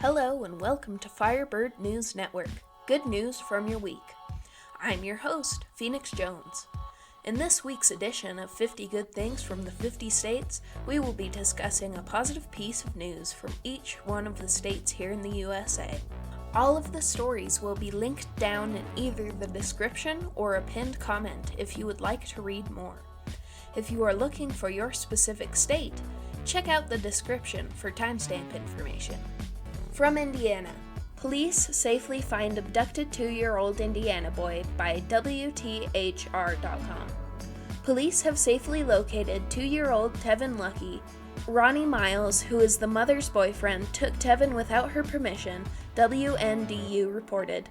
Hello and welcome to Firebird News Network, good news from your week. I'm your host, Phoenix Jones. In this week's edition of 50 Good Things from the 50 States, we will be discussing a positive piece of news from each one of the states here in the USA. All of the stories will be linked down in either the description or a pinned comment if you would like to read more. If you are looking for your specific state, check out the description for timestamp information. From Indiana, police safely find abducted 2-year-old Indiana boy by WTHR.com. Police have safely located 2-year-old Tevin Lucky. Ronnie Miles, who is the mother's boyfriend, took Tevin without her permission, WNDU reported.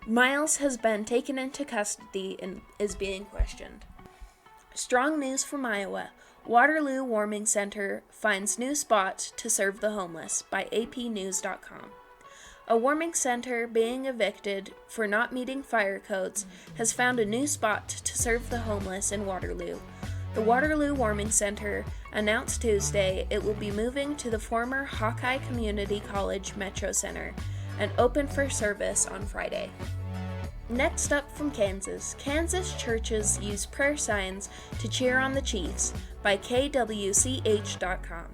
Miles has been taken into custody and is being questioned. Strong news from Iowa. Waterloo Warming Center finds new spot to serve the homeless by APnews.com. A warming center being evicted for not meeting fire codes has found a new spot to serve the homeless in Waterloo. The Waterloo Warming Center announced Tuesday it will be moving to the former Hawkeye Community College Metro Center and open for service on Friday. Next up from Kansas, Kansas churches use prayer signs to cheer on the Chiefs by KWCH.com.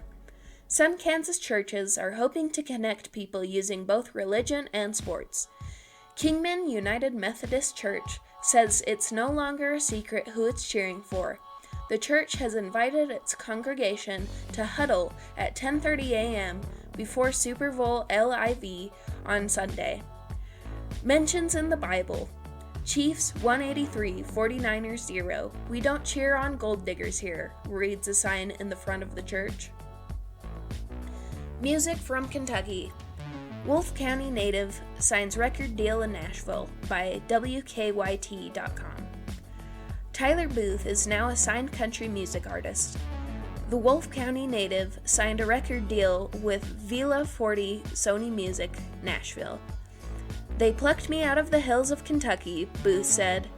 Some Kansas churches are hoping to connect people using both religion and sports. Kingman United Methodist Church says it's no longer a secret who it's cheering for. The church has invited its congregation to huddle at 10:30 a.m. before Super Bowl LIV on Sunday. Mentions in the Bible. Chiefs 183, 49ers 0. We don't cheer on gold diggers here, reads a sign in the front of the church. Music from Kentucky. Wolfe County native signs record deal in Nashville by WKYT.com. Tyler Booth is now a signed country music artist. The Wolfe County native signed a record deal with Vila 40 Sony Music, Nashville. They plucked me out of the hills of Kentucky, Booth said.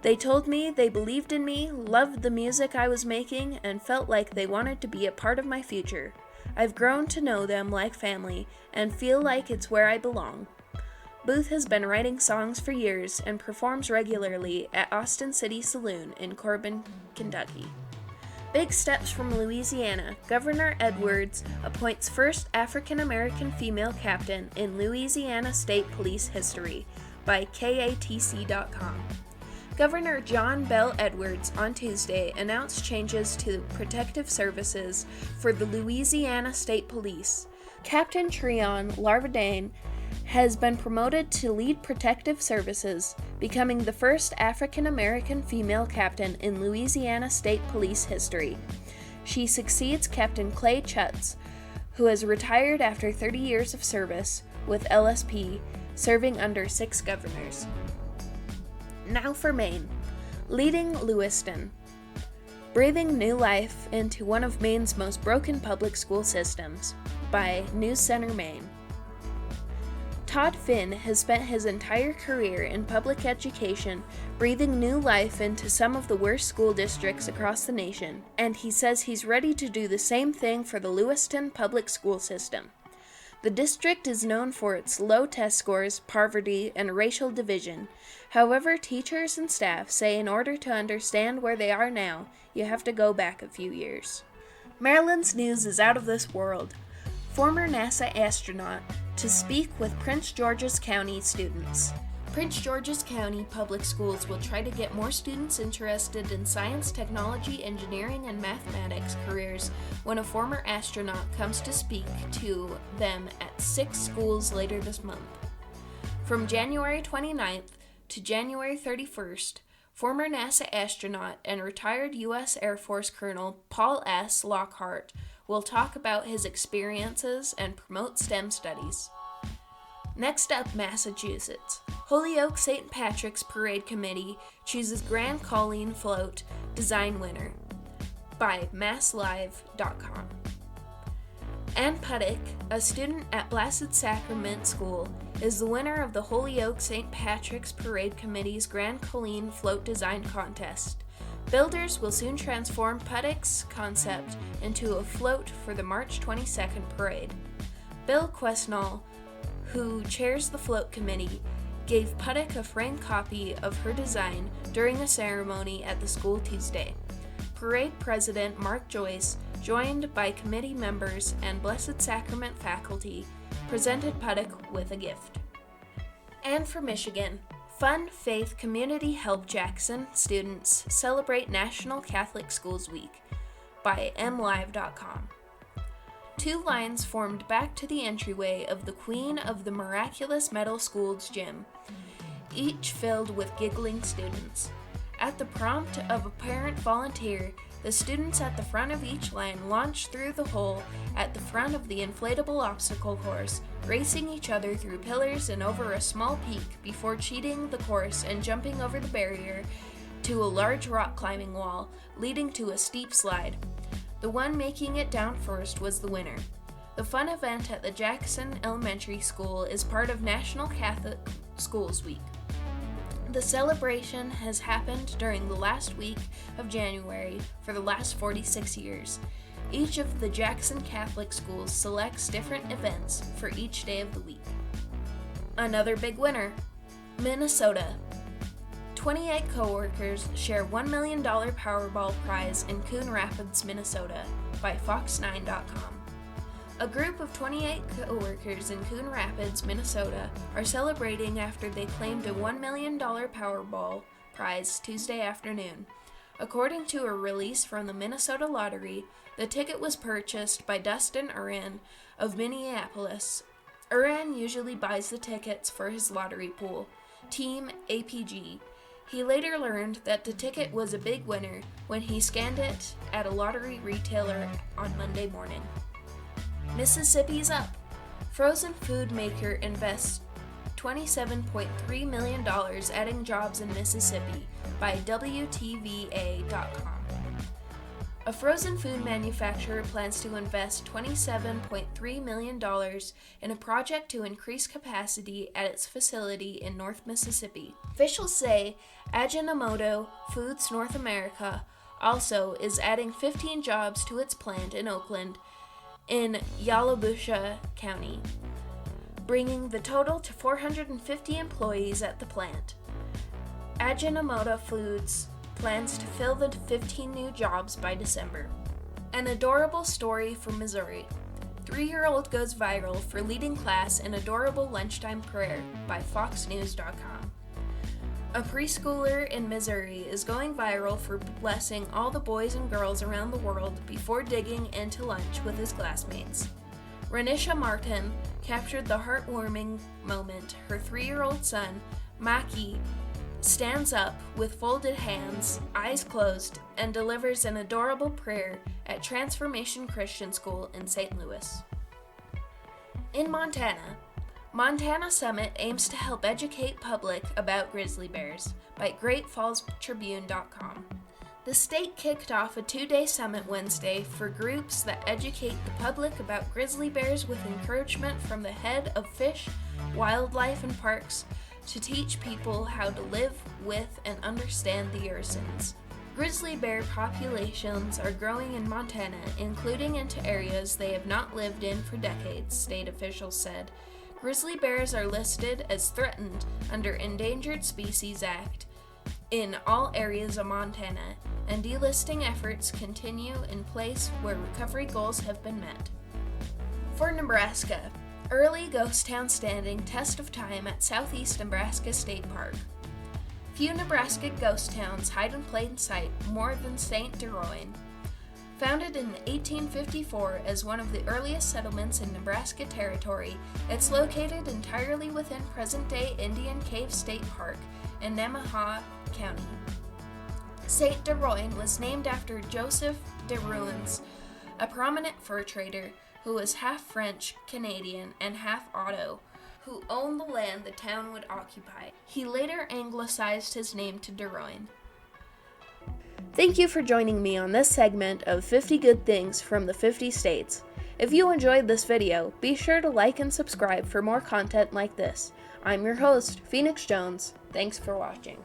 They told me they believed in me, loved the music I was making, and felt like they wanted to be a part of my future. I've grown to know them like family and feel like it's where I belong. Booth has been writing songs for years and performs regularly at Austin City Saloon in Corbin, Kentucky. Big steps from Louisiana. Governor Edwards appoints first African-American female captain in Louisiana State Police history by KATC.com. Governor John Bell Edwards on Tuesday announced changes to protective services for the Louisiana State Police. Captain Treon Larvadain has been promoted to lead protective services, becoming the first African-American female captain in Louisiana State Police history. She succeeds Captain Clay Chutz, who has retired after 30 years of service with LSP, serving under 6 governors. Now for Maine. Leading Lewiston. Breathing new life into one of Maine's most broken public school systems by News Center, Maine. Todd Finn has spent his entire career in public education, breathing new life into some of the worst school districts across the nation, and he says he's ready to do the same thing for the Lewiston public school system. The district is known for its low test scores, poverty, and racial division. However, teachers and staff say in order to understand where they are now, you have to go back a few years. Maryland's news is out of this world. Former NASA astronaut to speak with Prince George's County students. Prince George's County Public Schools will try to get more students interested in science, technology, engineering, and mathematics careers when a former astronaut comes to speak to them at 6 schools later this month. From January 29th to January 31st, former NASA astronaut and retired U.S. Air Force Colonel Paul S. Lockhart will talk about his experiences and promote STEM studies. Next up, Massachusetts. Holyoke St. Patrick's Parade Committee chooses Grand Colleen Float Design Winner by MassLive.com. Ann Puttick, a student at Blessed Sacrament School, is the winner of the Holyoke St. Patrick's Parade Committee's Grand Colleen Float Design Contest. Builders will soon transform Puttick's concept into a float for the March 22nd parade. Bill Quesnall, who chairs the float committee, gave Puttock a framed copy of her design during a ceremony at the school Tuesday. Parade President Mark Joyce, joined by committee members and Blessed Sacrament faculty, presented Puttock with a gift. And for Michigan, Fun, Faith, Community Help Jackson students celebrate National Catholic Schools Week by mlive.com. Two lines formed back to the entryway of the Queen of the Miraculous Metal School's gym, each filled with giggling students. At the prompt of a parent volunteer, the students at the front of each line launched through the hole at the front of the inflatable obstacle course, racing each other through pillars and over a small peak before cheating the course and jumping over the barrier to a large rock climbing wall, leading to a steep slide. The one making it down first was the winner. The fun event at the Jackson Elementary School is part of National Catholic Schools Week. The celebration has happened during the last week of January for the last 46 years. Each of the Jackson Catholic schools selects different events for each day of the week. Another big winner, Minnesota. 28 coworkers share $1 million Powerball prize in Coon Rapids, Minnesota by Fox9.com. A group of 28 coworkers in Coon Rapids, Minnesota are celebrating after they claimed a $1 million Powerball prize Tuesday afternoon. According to a release from the Minnesota Lottery, the ticket was purchased by Dustin Uran of Minneapolis. Uran usually buys the tickets for his lottery pool, Team APG. He later learned that the ticket was a big winner when he scanned it at a lottery retailer on Monday morning. Mississippi's up. Frozen food maker invests $27.3 million adding jobs in Mississippi by WTVA.com. A frozen food manufacturer plans to invest $27.3 million in a project to increase capacity at its facility in North Mississippi. Officials say Ajinomoto Foods North America also is adding 15 jobs to its plant in Oakland in Yalobusha County, bringing the total to 450 employees at the plant. Ajinomoto Foods plans to fill the 15 new jobs by December. An adorable story from Missouri. 3-year-old goes viral for leading class in adorable lunchtime prayer by FoxNews.com. A preschooler in Missouri is going viral for blessing all the boys and girls around the world before digging into lunch with his classmates. Renisha Martin captured the heartwarming moment her 3-year-old son, Maki, stands up with folded hands, eyes closed, and delivers an adorable prayer at Transformation Christian School in St. Louis. In Montana, Montana Summit aims to help educate public about grizzly bears by GreatFallsTribune.com. The state kicked off a 2-day summit Wednesday for groups that educate the public about grizzly bears with encouragement from the head of Fish, Wildlife, and Parks to teach people how to live with and understand the ursins. Grizzly bear populations are growing in Montana, including into areas they have not lived in for decades, state officials said. Grizzly bears are listed as threatened under Endangered Species Act in all areas of Montana, and delisting efforts continue in place where recovery goals have been met. For Nebraska, early ghost town standing test of time at Southeast Nebraska State Park. Few Nebraska ghost towns hide in plain sight more than St. Deroin. Founded in 1854 as one of the earliest settlements in Nebraska Territory, it's located entirely within present-day Indian Cave State Park in Nemaha County. St. Deroin was named after Joseph de Ruins, a prominent fur trader who was half French, Canadian, and half Otto, who owned the land the town would occupy. He later anglicized his name to Deroin. Thank you for joining me on this segment of 50 Good Things from the 50 States. If you enjoyed this video, be sure to like and subscribe for more content like this. I'm your host, Phoenix Jones. Thanks for watching.